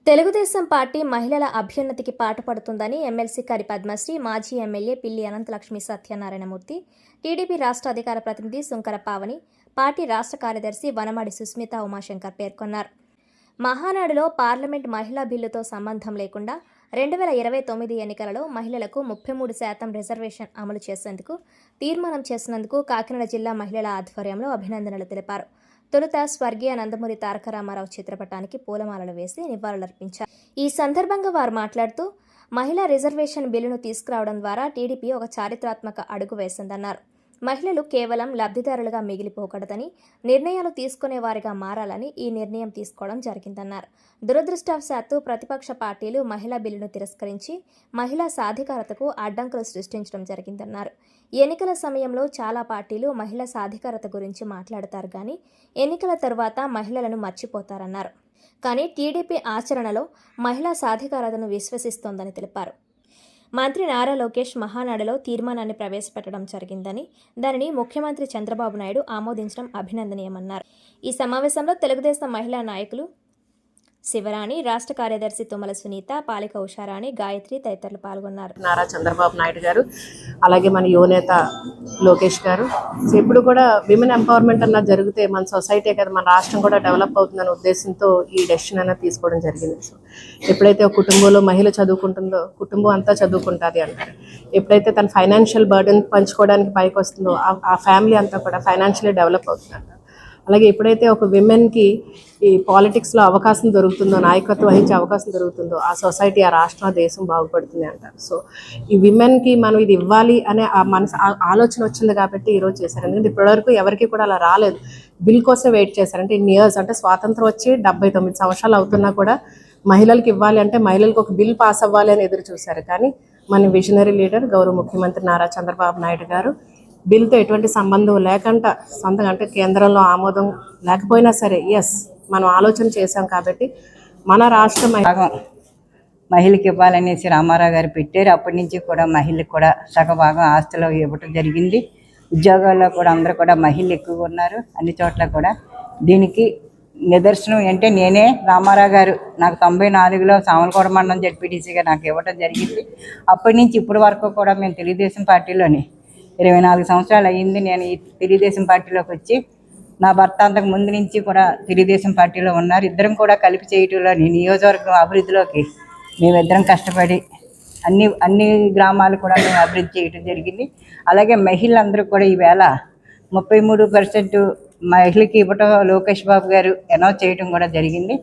Telugu Desam party మహిళల అభ్యున్నతికి పాటుపడుతుందని MLC కరి పద్మశ్రీ, మాజీ ఎమ్మెల్యే పిల్లి అనంతలక్ష్మి సత్యనారాయణమూర్తి, టీడీపీ రాష్ట్ర అధికార ప్రతినిధి సుంకర పావని, పార్టీ రాష్ట్ర కార్యదర్శి వనమాడి సుస్మిత ఉమాశంకర్ పేర్కొన్నారు. మహానాడులో పార్లమెంట్ మహిళా బిల్లుతో సంబంధం లేకుండా 2029 ఎన్నికలలో మహిళలకు 33% రిజర్వేషన్ అమలు చేసేందుకు తీర్మానం చేసినందుకు కాకినాడ జిల్లా మహిళల ఆధ్వర్యంలో అభినందనలు తెలిపారు. తొలుత స్వర్గీయ నందమూరి తారక రామారావు చిత్రపటానికి పూలమాలలు వేసి నివాళులర్పించారు. ఈ సందర్భంగా వారు మాట్లాడుతూ మహిళా రిజర్వేషన్ బిల్లును తీసుకురావడం ద్వారా టీడీపీ ఒక చారిత్రాత్మక అడుగు వేసిందన్నారు. మహిళలు కేవలం లబ్ధిదారులుగా మిగిలిపోకూడదని, నిర్ణయాలు తీసుకునేవారిగా మారాలని ఈ నిర్ణయం తీసుకోవడం జరిగిందన్నారు. దురదృష్టవశాత్తు ప్రతిపక్ష పార్టీలు మహిళా బిల్లును తిరస్కరించి మహిళా సాధికారతకు అడ్డంకులు సృష్టించడం జరిగిందన్నారు. ఎన్నికల సమయంలో చాలా పార్టీలు మహిళా సాధికారత గురించి మాట్లాడతారు కానీ ఎన్నికల తరువాత మహిళలను మర్చిపోతారన్నారు. కానీ టీడీపీ ఆచరణలో మహిళా సాధికారతను విశ్వసిస్తోందని తెలిపారు. మంత్రి నారా లోకేష్ మహానాడులో తీర్మానాన్ని ప్రవేశపెట్టడం జరిగిందని, దానిని ముఖ్యమంత్రి చంద్రబాబు నాయుడు ఆమోదించడం అభినందనీయమన్నారు. ఈ సమావేశంలో తెలుగుదేశం మహిళా నాయకులు శివరాణి, రాష్ట్ర కార్యదర్శి తుమ్మల సునీత, పాలిక ఉషారాణి, గాయత్రి తదితరులు పాల్గొన్నారు. నారా చంద్రబాబు నాయుడు గారు, అలాగే మన యువనేత లోకేష్ గారు, ఎప్పుడు కూడా విమెన్ ఎంపవర్మెంట్ అన్నది జరిగితే మన సొసైటీ కదా, మన రాష్ట్రం కూడా డెవలప్ అవుతుందనే ఉద్దేశంతో ఈ డెసిషన్ అనేది తీసుకోవడం జరిగింది. సో ఎప్పుడైతే ఒక కుటుంబంలో మహిళ చదువుకుంటుందో కుటుంబం అంతా చదువుకుంటుంది అంటారు. ఎప్పుడైతే తన ఫైనాన్షియల్ బర్డెన్ పంచుకోవడానికి పైకి వస్తుందో ఆ ఫ్యామిలీ అంతా కూడా ఫైనాన్షియల్లీ డెవలప్ అవుతుంది. అలాగే ఎప్పుడైతే ఒక విమెన్కి ఈ పాలిటిక్స్లో అవకాశం దొరుకుతుందో, నాయకత్వం వహించే అవకాశం దొరుకుతుందో ఆ సొసైటీ, ఆ రాష్ట్రం, ఆ దేశం బాగుపడుతుంది అంటారు. సో ఈ విమెన్కి మనం ఇది ఇవ్వాలి అనే ఆ మనసు ఆలోచన వచ్చింది కాబట్టి ఈరోజు చేశారు. ఎందుకంటే ఇప్పటివరకు ఎవరికి కూడా అలా రాలేదు. బిల్ కోసం వెయిట్ చేశారు. అంటే ఇన్ని ఇయర్స్, అంటే స్వాతంత్రం వచ్చి 79 సంవత్సరాలు అవుతున్నా కూడా మహిళలకు ఇవ్వాలి అంటే మహిళలకు ఒక బిల్ పాస్ అవ్వాలి అని ఎదురు చూశారు. కానీ మన విజనరీ లీడర్ గౌరవ ముఖ్యమంత్రి నారా చంద్రబాబు నాయుడు గారు బిల్తో ఎటువంటి సంబంధం లేకుండా సొంతంగా, అంటే కేంద్రంలో ఆమోదం లేకపోయినా సరే ఎస్ మనం ఆలోచన చేశాం కాబట్టి మన రాష్ట్ర మహిళకి ఇవ్వాలనేసి రామారావు గారు పెట్టారు. అప్పటి నుంచి కూడా మహిళలకు కూడా సగభాగం ఆస్తులు ఇవ్వటం జరిగింది. ఉద్యోగాల్లో కూడా అందరూ కూడా మహిళలు ఎక్కువగా ఉన్నారు అన్ని చోట్ల కూడా. దీనికి నిదర్శనం అంటే నేనే, రామారావు గారు నాకు 94లో సామలకోట మండలం జడ్పీటీసీగా నాకు ఇవ్వటం జరిగింది. అప్పటి నుంచి ఇప్పటి వరకు కూడా మేము తెలుగుదేశం పార్టీలోని 24 సంవత్సరాలు అయ్యింది నేను ఈ తెలుగుదేశం పార్టీలోకి వచ్చి. నా భర్త అంతకు ముందు నుంచి కూడా తెలుగుదేశం పార్టీలో ఉన్నారు. ఇద్దరం కూడా కలిపి చేయటంలో నియోజకవర్గం అభివృద్ధిలోకి మేమిద్దరం కష్టపడి అన్ని గ్రామాలు కూడా మేము అభివృద్ధి చేయటం జరిగింది. అలాగే మహిళలందరూ కూడా ఈవేళ 33% మహిళకి ఇవ్వటం లోకేష్ బాబు గారు అనౌన్స్ చేయడం కూడా జరిగింది.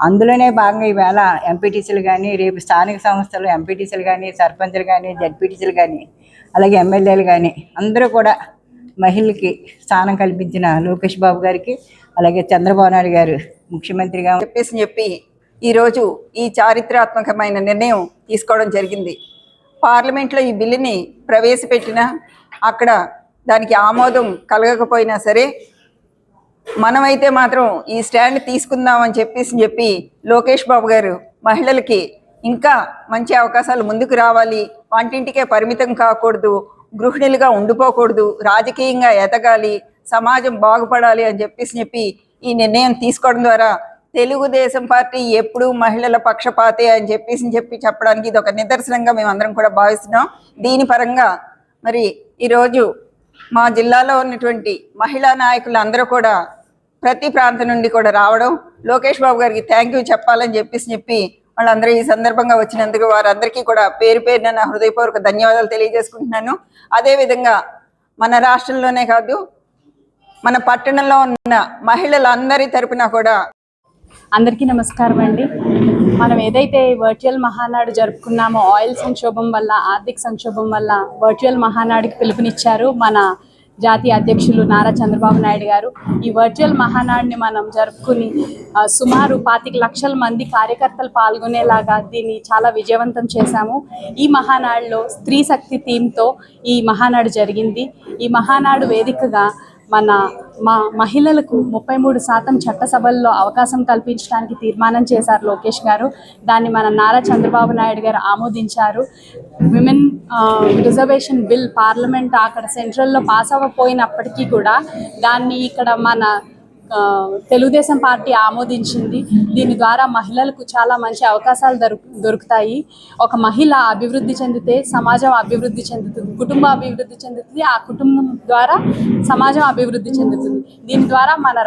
అందులోనే భాగంగా ఈవేళ ఎంపీటీసీలు కానీ, రేపు స్థానిక సంస్థలు ఎంపీటీసీలు కానీ, సర్పంచులు కానీ, జడ్పీటీసీలు కానీ, అలాగే ఎమ్మెల్యేలు కానీ అందరూ కూడా మహిళలకి స్థానం కల్పించిన లోకేష్ బాబు గారికి, అలాగే చంద్రబాబు నాయుడు గారు ముఖ్యమంత్రిగా చెప్పి ఈరోజు ఈ చారిత్రాత్మకమైన నిర్ణయం తీసుకోవడం జరిగింది. పార్లమెంట్లో ఈ బిల్లుని ప్రవేశపెట్టినా అక్కడ దానికి ఆమోదం కలగకపోయినా సరే మనమైతే మాత్రం ఈ స్టాండ్ తీసుకుందామని చెప్పి లోకేష్ బాబు గారు మహిళలకి ఇంకా మంచి అవకాశాలు ముందుకు రావాలి, వంటింటికే పరిమితం కాకూడదు, గృహిణులుగా ఉండిపోకూడదు, రాజకీయంగా ఎదగాలి, సమాజం బాగుపడాలి అని చెప్పి ఈ నిర్ణయం తీసుకోవడం ద్వారా తెలుగుదేశం పార్టీ ఎప్పుడూ మహిళల పక్షపాతే అని చెప్పడానికి ఇది ఒక నిదర్శనంగా మేమందరం కూడా భావిస్తున్నాం. దీని పరంగా మరి ఈరోజు మా జిల్లాలో ఉన్నటువంటి మహిళా నాయకులు అందరూ కూడా ప్రతి ప్రాంతం నుండి కూడా రావడం, లోకేష్ బాబు గారికి థ్యాంక్ యూ చెప్పాలని చెప్పి వాళ్ళందరూ ఈ సందర్భంగా వచ్చినందుకు వారందరికీ కూడా పేరు పేరున నా హృదయపూర్వక ధన్యవాదాలు తెలియజేసుకుంటున్నాను. అదేవిధంగా మన రాష్ట్రంలోనే కాదు, మన పట్టణంలో ఉన్న మహిళలందరి తరపున కూడా అందరికీ నమస్కారం అండి. మనం ఏదైతే వర్చువల్ మహానాడు జరుపుకున్నామో, ఆయిల్ సంక్షోభం వల్ల, ఆర్థిక సంక్షోభం వల్ల వర్చువల్ మహానాడుకి పిలుపునిచ్చారు మన జాతీయ అధ్యక్షులు నారా చంద్రబాబు నాయుడు గారు. ఈ వర్చువల్ మహానాడుని మనం జరుపుకుని సుమారు 25 లక్షల మంది కార్యకర్తలు పాల్గొనేలాగా దీన్ని చాలా విజయవంతం చేశాము. ఈ మహానాడులో స్త్రీ శక్తి థీమ్తో ఈ మహానాడు జరిగింది. ఈ మహానాడు వేదికగా మా మహిళలకు 33% చట్టసభల్లో అవకాశం కల్పించడానికి తీర్మానం చేశారు లోకేష్ గారు. దాన్ని మన నారా చంద్రబాబు నాయుడు గారు ఆమోదించారు. విమెన్ రిజర్వేషన్ బిల్ పార్లమెంట్ అక్కడ సెంట్రల్లో పాస్ అవ్వకపోయినప్పటికీ కూడా దాన్ని ఇక్కడ మన తెలుగుదేశం పార్టీ ఆమోదించింది. దీని ద్వారా మహిళలకు చాలా మంచి అవకాశాలు దొరుకుతాయి. ఒక మహిళ అభివృద్ధి చెందితే సమాజం అభివృద్ధి చెందుతుంది, కుటుంబం అభివృద్ధి చెందుతుంది, ఆ కుటుంబం ద్వారా సమాజం అభివృద్ధి చెందుతుంది. దీని ద్వారా మన